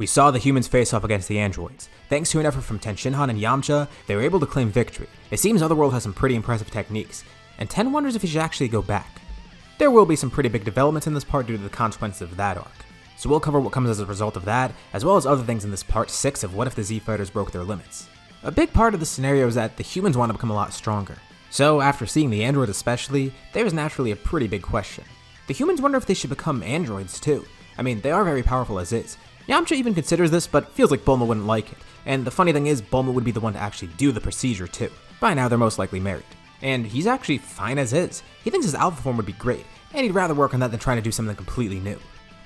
We saw the humans face off against the androids. Thanks to an effort from Tenshinhan and Yamcha, they were able to claim victory. It seems Otherworld has some pretty impressive techniques, and Ten wonders if he should actually go back. There will be some pretty big developments in this part due to the consequences of that arc. So we'll cover what comes as a result of that, as well as other things in this part 6 of what if the Z-Fighters broke their limits. A big part of the scenario is that the humans want to become a lot stronger. So after seeing the androids especially, there is naturally a pretty big question. The humans wonder if they should become androids too. I mean, they are very powerful as is. Yamcha even considers this, but feels like Bulma wouldn't like it. And the funny thing is, Bulma would be the one to actually do the procedure too. By now, they're most likely married. And he's actually fine as is. He thinks his alpha form would be great, and he'd rather work on that than trying to do something completely new.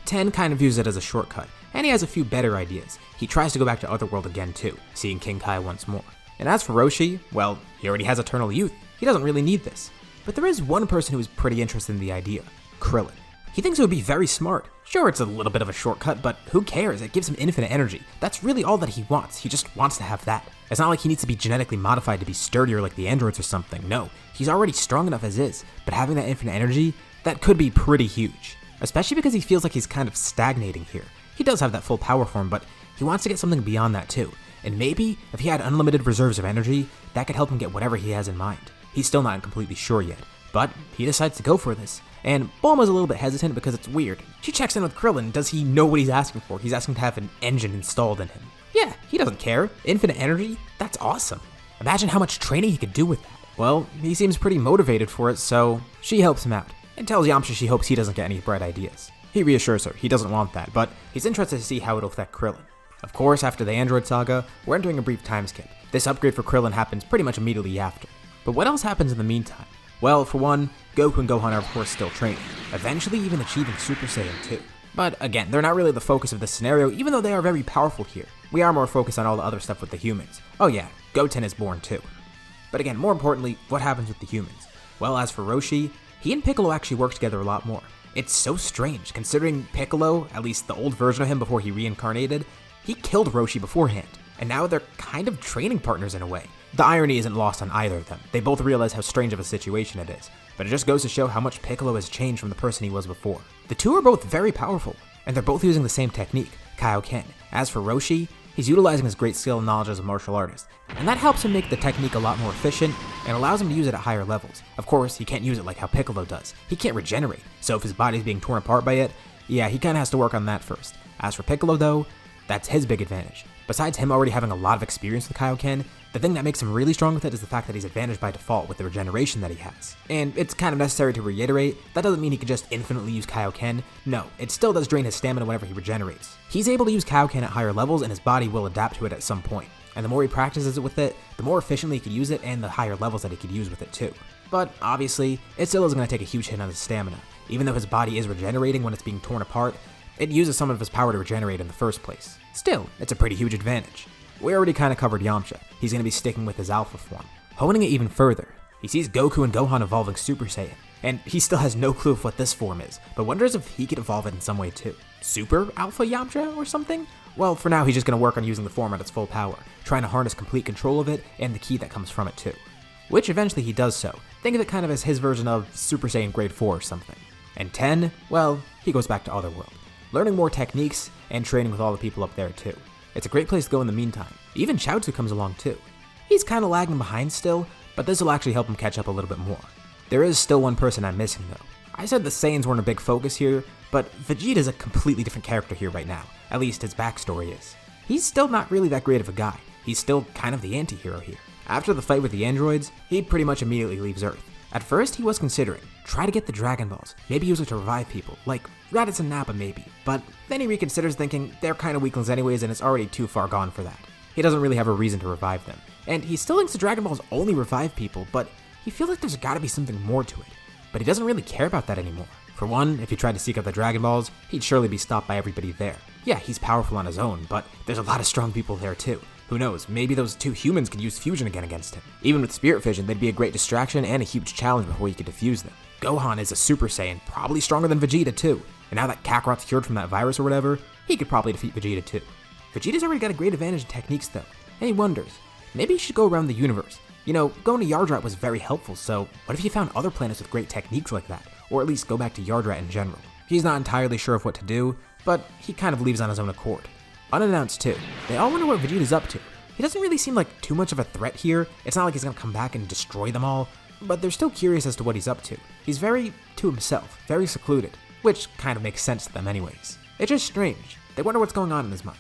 Ten kind of views it as a shortcut, and he has a few better ideas. He tries to go back to Otherworld again too, seeing King Kai once more. And as for Roshi, well, he already has eternal youth. He doesn't really need this. But there is one person who is pretty interested in the idea, Krillin. He thinks it would be very smart. Sure, it's a little bit of a shortcut, but who cares? It gives him infinite energy. That's really all that he wants. He just wants to have that. It's not like he needs to be genetically modified to be sturdier like the androids or something. No, he's already strong enough as is, but having that infinite energy, that could be pretty huge. Especially because he feels like he's kind of stagnating here. He does have that full power form, but he wants to get something beyond that too. And maybe, if he had unlimited reserves of energy, that could help him get whatever he has in mind. He's still not completely sure yet, but he decides to go for this. And Bulma's a little bit hesitant because it's weird. She checks in with Krillin. Does he know what he's asking for? He's asking to have an engine installed in him. Yeah, he doesn't care. Infinite energy? That's awesome. Imagine how much training he could do with that. Well, he seems pretty motivated for it, so she helps him out and tells Yamcha she hopes he doesn't get any bright ideas. He reassures her he doesn't want that, but he's interested to see how it'll affect Krillin. Of course, after the android saga, we're entering a brief time skip. This upgrade for Krillin happens pretty much immediately after. But what else happens in the meantime? Well, for one, Goku and Gohan are of course still training, eventually even achieving Super Saiyan 2. But again, they're not really the focus of this scenario, even though they are very powerful here. We are more focused on all the other stuff with the humans. Oh yeah, Goten is born too. But again, more importantly, what happens with the humans? Well, as for Roshi, he and Piccolo actually work together a lot more. It's so strange, considering Piccolo, at least the old version of him before he reincarnated, he killed Roshi beforehand, and now they're kind of training partners in a way. The irony isn't lost on either of them. They both realize how strange of a situation it is, but it just goes to show how much Piccolo has changed from the person he was before. The two are both very powerful, and they're both using the same technique, Kaioken. As for Roshi, he's utilizing his great skill and knowledge as a martial artist, and that helps him make the technique a lot more efficient and allows him to use it at higher levels. Of course, he can't use it like how Piccolo does. He can't regenerate, so if his body's being torn apart by it, yeah, he kinda has to work on that first. As for Piccolo though, that's his big advantage. Besides him already having a lot of experience with Kaioken, the thing that makes him really strong with it is the fact that he's advantaged by default with the regeneration that he has. And it's kind of necessary to reiterate, that doesn't mean he can just infinitely use Kaioken. No, it still does drain his stamina whenever he regenerates. He's able to use Kaioken at higher levels and his body will adapt to it at some point. And the more he practices it with it, the more efficiently he can use it and the higher levels that he could use with it too. But obviously, it still isn't going to take a huge hit on his stamina. Even though his body is regenerating when it's being torn apart, it uses some of his power to regenerate in the first place. Still, it's a pretty huge advantage. We already kinda covered Yamcha. He's gonna be sticking with his alpha form, honing it even further. He sees Goku and Gohan evolving Super Saiyan, and he still has no clue of what this form is, but wonders if he could evolve it in some way too. Super Alpha Yamcha or something? Well, for now he's just gonna work on using the form at its full power, trying to harness complete control of it and the ki that comes from it too. Which eventually he does so. Think of it kind of as his version of Super Saiyan Grade 4 or something. And 10, well, he goes back to Otherworld, learning more techniques and training with all the people up there too. It's a great place to go in the meantime. Even Chaozu comes along too. He's kinda lagging behind still, but this will actually help him catch up a little bit more. There is still one person I'm missing though. I said the Saiyans weren't a big focus here, but Vegeta's a completely different character here right now. At least his backstory is. He's still not really that great of a guy. He's still kind of the anti-hero here. After the fight with the androids, he pretty much immediately leaves Earth. At first, he was considering, try to get the Dragon Balls, maybe use it to revive people, like Raditz and Nappa maybe, but then he reconsiders thinking they're kinda weaklings anyways and it's already too far gone for that. He doesn't really have a reason to revive them, and he still thinks the Dragon Balls only revive people, but he feels like there's gotta be something more to it. But he doesn't really care about that anymore. For one, if he tried to seek out the Dragon Balls, he'd surely be stopped by everybody there. Yeah, he's powerful on his own, but there's a lot of strong people there too. Who knows, maybe those two humans could use fusion again against him. Even with Spirit Fission, they'd be a great distraction and a huge challenge before he could defuse them. Gohan is a Super Saiyan, probably stronger than Vegeta too. And now that Kakarot's cured from that virus or whatever, he could probably defeat Vegeta too. Vegeta's already got a great advantage in techniques though, and he wonders, maybe he should go around the universe. You know, going to Yardrat was very helpful, so what if you found other planets with great techniques like that? Or at least go back to Yardrat in general. He's not entirely sure of what to do, but he kind of leaves on his own accord. unannounced too. They all wonder what Vegeta's up to. He doesn't really seem like too much of a threat here. It's not like he's gonna come back and destroy them all, but they're still curious as to what he's up to. He's very to himself, very secluded, which kind of makes sense to them anyways. It's just strange. They wonder what's going on in his mind.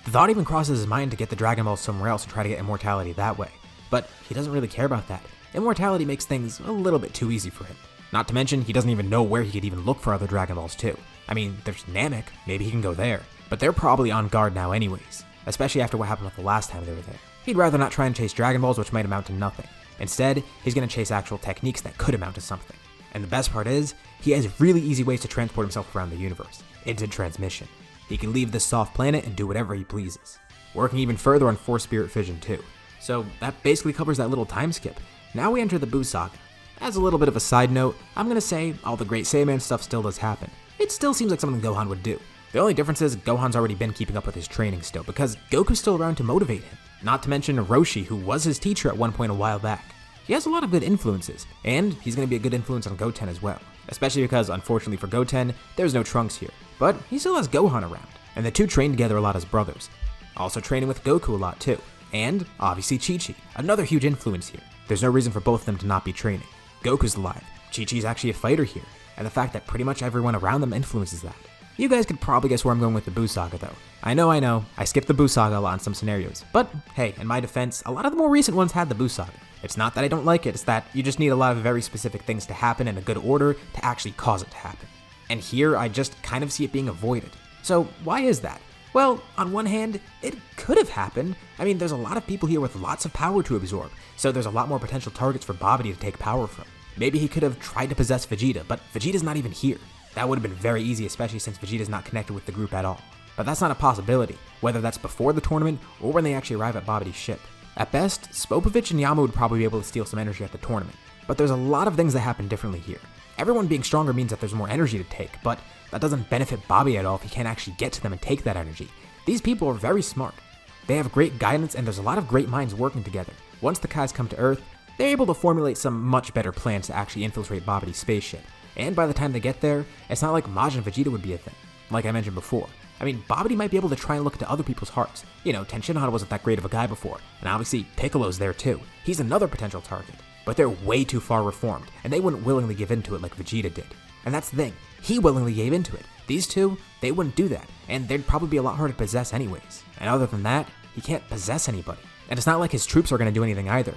The thought even crosses his mind to get the Dragon Balls somewhere else and try to get immortality that way, but he doesn't really care about that. Immortality makes things a little bit too easy for him. Not to mention, he doesn't even know where he could even look for other Dragon Balls too. I mean, there's Namek, maybe he can go there, but they're probably on guard now anyways, especially after what happened with the last time they were there. He'd rather not try and chase Dragon Balls, which might amount to nothing. Instead, he's gonna chase actual techniques that could amount to something. And the best part is, he has really easy ways to transport himself around the universe, instant transmission. He can leave this soft planet and do whatever he pleases, working even further on Force Spirit Fission too. So that basically covers that little time skip. Now we enter the Buu saga. As a little bit of a side note, I'm gonna say all the great Saiyaman stuff still does happen. It still seems like something Gohan would do. The only difference is Gohan's already been keeping up with his training still, because Goku's still around to motivate him. Not to mention Roshi, who was his teacher at one point a while back. He has a lot of good influences, and he's going to be a good influence on Goten as well. Especially because, unfortunately for Goten, there's no Trunks here. But he still has Gohan around, and the two train together a lot as brothers. Also training with Goku a lot too. And, obviously Chi-Chi, another huge influence here. There's no reason for both of them to not be training. Goku's alive, Chi-Chi's actually a fighter here, and the fact that pretty much everyone around them influences that. You guys could probably guess where I'm going with the Buu saga though. I know, I skipped the Buu saga a lot in some scenarios, but hey, in my defense, a lot of the more recent ones had the Buu saga. It's not that I don't like it, it's that you just need a lot of very specific things to happen in a good order to actually cause it to happen. And here, I just kind of see it being avoided. So why is that? Well, on one hand, it could have happened. I mean, there's a lot of people here with lots of power to absorb, so there's a lot more potential targets for Babidi to take power from. Maybe he could have tried to possess Vegeta, but Vegeta's not even here. That would have been very easy, especially since Vegeta's not connected with the group at all. But that's not a possibility, whether that's before the tournament or when they actually arrive at Babidi's ship. At best, Spopovich and Yama would probably be able to steal some energy at the tournament, but there's a lot of things that happen differently here. Everyone being stronger means that there's more energy to take, but that doesn't benefit Babidi at all if he can't actually get to them and take that energy. These people are very smart. They have great guidance and there's a lot of great minds working together. Once the Kais come to Earth, they're able to formulate some much better plans to actually infiltrate Babidi's spaceship. And by the time they get there, it's not like Majin and Vegeta would be a thing, like I mentioned before. I mean, Babidi might be able to try and look into other people's hearts. You know, Tenshinhan wasn't that great of a guy before, and obviously Piccolo's there too. He's another potential target. But they're way too far reformed, and they wouldn't willingly give into it like Vegeta did. And that's the thing, he willingly gave into it. These two, they wouldn't do that, and they'd probably be a lot harder to possess anyways. And other than that, he can't possess anybody. And it's not like his troops are going to do anything either.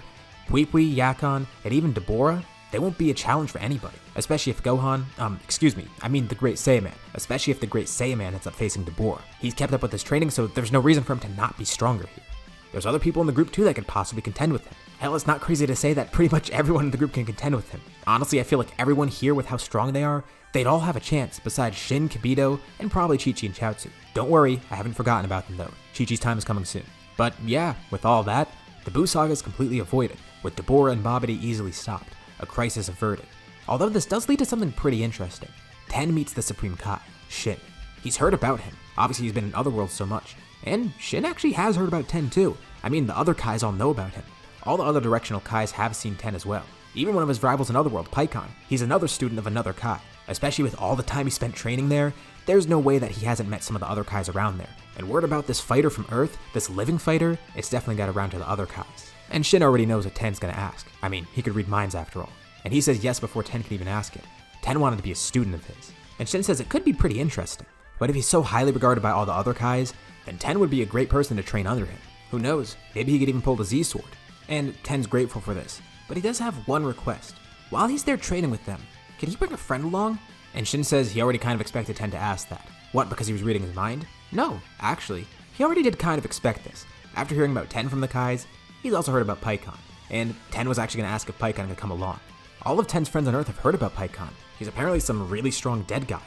Pui, Yakon, and even Deborah, they won't be a challenge for anybody, especially if Gohan, the Great Saiyaman, especially if the Great Saiyaman ends up facing Deborah. He's kept up with his training, so there's no reason for him to not be stronger here. There's other people in the group too that could possibly contend with him. Hell, it's not crazy to say that pretty much everyone in the group can contend with him. Honestly, I feel like everyone here with how strong they are, they'd all have a chance besides Shin, Kibito, and probably Chi-Chi and Chaozu. Don't worry, I haven't forgotten about them though. Chi-Chi's time is coming soon. But yeah, with all that, the Buu saga is completely avoided, with Deborah and Babidi easily stopped. A crisis averted. Although this does lead to something pretty interesting. Ten meets the Supreme Kai, Shin. He's heard about him. Obviously he's been in other worlds so much. And Shin actually has heard about Ten too. I mean, the other Kais all know about him. All the other directional Kais have seen Ten as well. Even one of his rivals in Otherworld, Paikon, he's another student of another Kai. Especially with all the time he spent training there, there's no way that he hasn't met some of the other Kais around there. And word about this fighter from Earth, this living fighter, it's definitely got around to the other Kais. And Shin already knows what Ten's gonna ask. I mean, he could read minds after all. And he says yes before Ten can even ask it. Ten wanted to be a student of his. And Shin says it could be pretty interesting. But if he's so highly regarded by all the other Kais, then Ten would be a great person to train under him. Who knows, maybe he could even pull the Z-Sword. And Ten's grateful for this. But he does have one request. While he's there training with them, can he bring a friend along? And Shin says he already kind of expected Ten to ask that. What, because he was reading his mind? No, actually, he already did kind of expect this. After hearing about Ten from the Kais, he's also heard about Paikon. And Ten was actually going to ask if Paikon could come along. All of Ten's friends on Earth have heard about Paikon. He's apparently some really strong dead guy.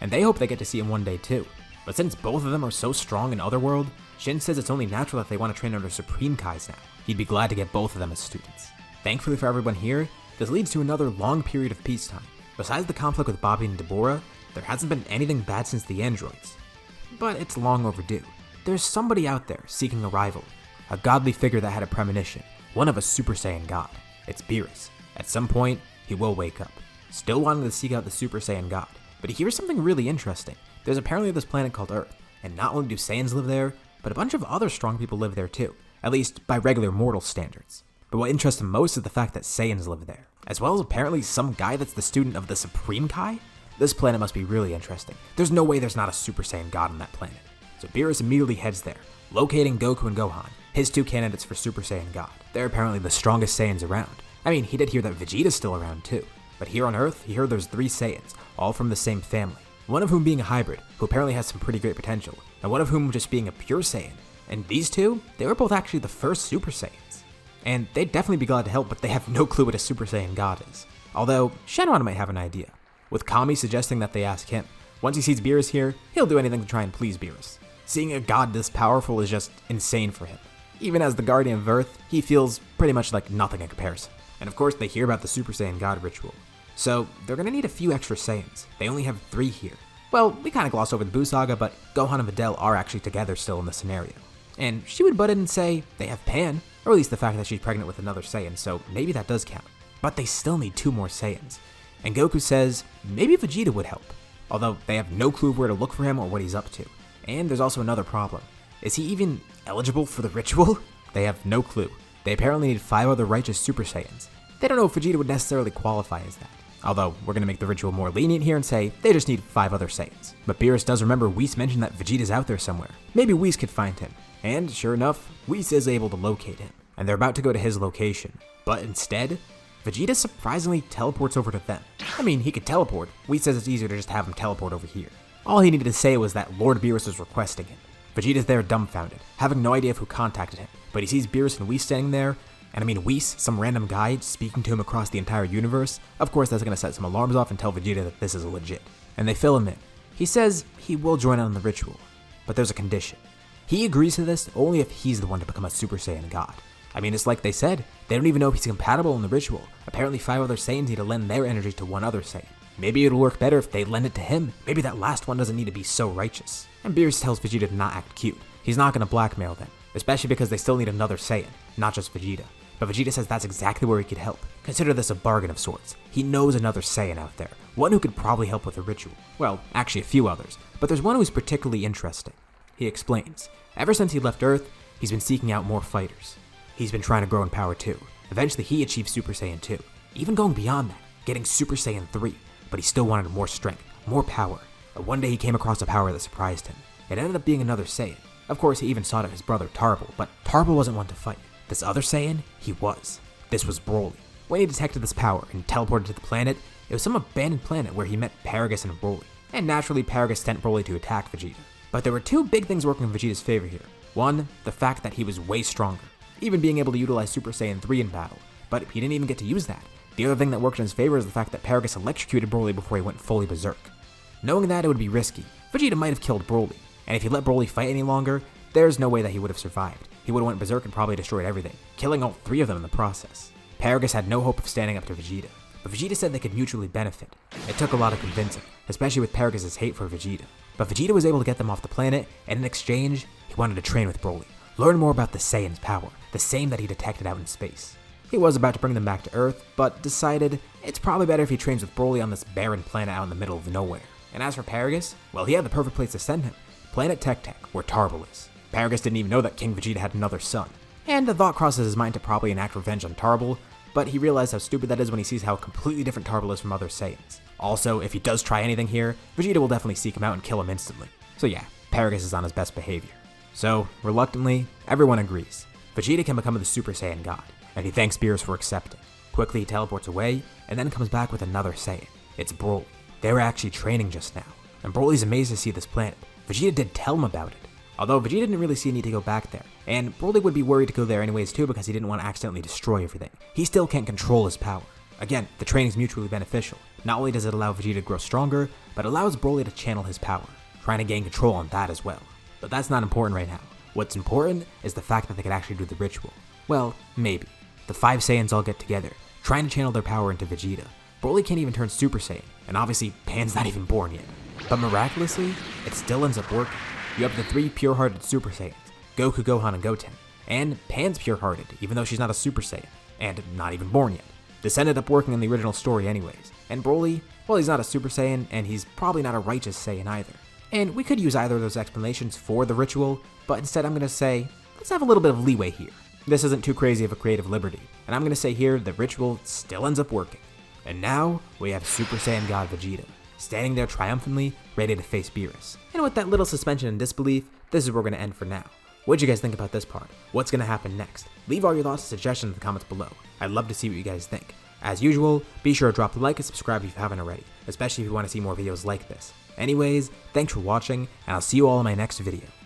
And they hope they get to see him one day too. But since both of them are so strong in Otherworld, Shin says it's only natural that they want to train under Supreme Kais now. He'd be glad to get both of them as students. Thankfully for everyone here, this leads to another long period of peacetime. Besides the conflict with Babidi and Deborah, there hasn't been anything bad since the androids. But it's long overdue. There's somebody out there seeking a rival, a godly figure that had a premonition, one of a Super Saiyan God. It's Beerus. At some point, he will wake up, still wanting to seek out the Super Saiyan God. But he hears something really interesting. There's apparently this planet called Earth, and not only do Saiyans live there, but a bunch of other strong people live there too, at least by regular mortal standards. But what interests him most is the fact that Saiyans live there, as well as apparently some guy that's the student of the Supreme Kai. This planet must be really interesting. There's no way there's not a Super Saiyan God on that planet. So Beerus immediately heads there, locating Goku and Gohan, his two candidates for Super Saiyan God. They're apparently the strongest Saiyans around. I mean, he did hear that Vegeta's still around too. But here on Earth, he heard there's 3 Saiyans, all from the same family. One of whom being a hybrid, who apparently has some pretty great potential, and one of whom just being a pure Saiyan. And these two, they were both actually the first Super Saiyans. And they'd definitely be glad to help, but they have no clue what a Super Saiyan God is. Although, Shenron might have an idea, with Kami suggesting that they ask him. Once he sees Beerus here, he'll do anything to try and please Beerus. Seeing a god this powerful is just insane for him. Even as the Guardian of Earth, he feels pretty much like nothing in comparison. And of course, they hear about the Super Saiyan God ritual. So, they're gonna need a few extra Saiyans. They only have 3 here. Well, we kinda glossed over the Buu saga, but Gohan and Videl are actually together still in the scenario. And she would butt in and say they have Pan, or at least the fact that she's pregnant with another Saiyan, so maybe that does count. But they still need 2 more Saiyans. And Goku says maybe Vegeta would help, although they have no clue where to look for him or what he's up to. And there's also another problem. Is he even eligible for the ritual? They have no clue. They apparently need 5 other righteous Super Saiyans. They don't know if Vegeta would necessarily qualify as that. Although, we're gonna make the ritual more lenient here and say they just need 5 other Saiyans. But Beerus does remember Whis mentioned that Vegeta's out there somewhere. Maybe Whis could find him. And sure enough, Whis is able to locate him. And they're about to go to his location. But instead, Vegeta surprisingly teleports over to them. I mean, he could teleport. Whis says it's easier to just have him teleport over here. All he needed to say was that Lord Beerus was requesting him. Vegeta's there dumbfounded, having no idea of who contacted him. But he sees Beerus and Whis standing there, and I mean Whis, some random guy, speaking to him across the entire universe. Of course, that's gonna set some alarms off and tell Vegeta that this is legit. And they fill him in. He says he will join in on the ritual, but there's a condition. He agrees to this only if he's the one to become a Super Saiyan God. I mean, it's like they said, they don't even know if he's compatible in the ritual. Apparently 5 other Saiyans need to lend their energy to one other Saiyan. Maybe it'll work better if they lend it to him. Maybe that last one doesn't need to be so righteous. And Beerus tells Vegeta to not act cute. He's not gonna blackmail them, especially because they still need another Saiyan, not just Vegeta. But Vegeta says that's exactly where he could help. Consider this a bargain of sorts. He knows another Saiyan out there, one who could probably help with the ritual. Well, actually a few others, but there's one who's particularly interesting. He explains, ever since he left Earth, he's been seeking out more fighters. He's been trying to grow in power too. Eventually he achieved Super Saiyan 2, even going beyond that, getting Super Saiyan 3, but he still wanted more strength, more power. But one day he came across a power that surprised him. It ended up being another Saiyan. Of course, he even sought out his brother Tarble, but Tarble wasn't one to fight. This other Saiyan, he was. This was Broly. When he detected this power and teleported to the planet, it was some abandoned planet where he met Paragus and Broly. And naturally, Paragus sent Broly to attack Vegeta. But there were 2 big things working in Vegeta's favor here. One, the fact that he was way stronger, even being able to utilize Super Saiyan 3 in battle. But he didn't even get to use that. The other thing that worked in his favor is the fact that Paragus electrocuted Broly before he went fully berserk. Knowing that it would be risky, Vegeta might have killed Broly. And if he let Broly fight any longer, there's no way that he would have survived. He would have went berserk and probably destroyed everything, killing all 3 of them in the process. Paragus had no hope of standing up to Vegeta, but Vegeta said they could mutually benefit. It took a lot of convincing, especially with Paragus' hate for Vegeta. But Vegeta was able to get them off the planet, and in exchange, he wanted to train with Broly, learn more about the Saiyan's power, the same that he detected out in space. He was about to bring them back to Earth, but decided it's probably better if he trains with Broly on this barren planet out in the middle of nowhere. And as for Paragus, well, he had the perfect place to send him, Planet Tech Tech, where Tarble is. Paragus didn't even know that King Vegeta had another son. And the thought crosses his mind to probably enact revenge on Tarble, but he realized how stupid that is when he sees how completely different Tarble is from other Saiyans. Also, if he does try anything here, Vegeta will definitely seek him out and kill him instantly. So yeah, Paragus is on his best behavior. So, reluctantly, everyone agrees. Vegeta can become the Super Saiyan God, and he thanks Beerus for accepting. Quickly he teleports away, and then comes back with another Saiyan. It's Broly. They were actually training just now, and Broly's amazed to see this planet. Vegeta did tell him about it. Although Vegeta didn't really see a need to go back there, and Broly would be worried to go there anyways too because he didn't want to accidentally destroy everything. He still can't control his power. Again, the training's mutually beneficial. Not only does it allow Vegeta to grow stronger, but allows Broly to channel his power, trying to gain control on that as well. But that's not important right now. What's important is the fact that they could actually do the ritual. Well, maybe. The 5 Saiyans all get together, trying to channel their power into Vegeta. Broly can't even turn Super Saiyan, and obviously Pan's not even born yet. But miraculously, it still ends up working. You have the 3 pure-hearted Super Saiyans, Goku, Gohan, and Goten. And Pan's pure-hearted, even though she's not a Super Saiyan, and not even born yet. This ended up working in the original story anyways. And Broly, well, he's not a Super Saiyan, and he's probably not a righteous Saiyan either. And we could use either of those explanations for the ritual, but instead I'm going to say, let's have a little bit of leeway here. This isn't too crazy of a creative liberty, and I'm going to say here the ritual still ends up working. And now we have Super Saiyan God Vegeta, standing there triumphantly, ready to face Beerus. And with that little suspension and disbelief, this is where we're going to end for now. What'd you guys think about this part? What's going to happen next? Leave all your thoughts and suggestions in the comments below. I'd love to see what you guys think. As usual, be sure to drop a like and subscribe if you haven't already, especially if you want to see more videos like this. Anyways, thanks for watching, and I'll see you all in my next video.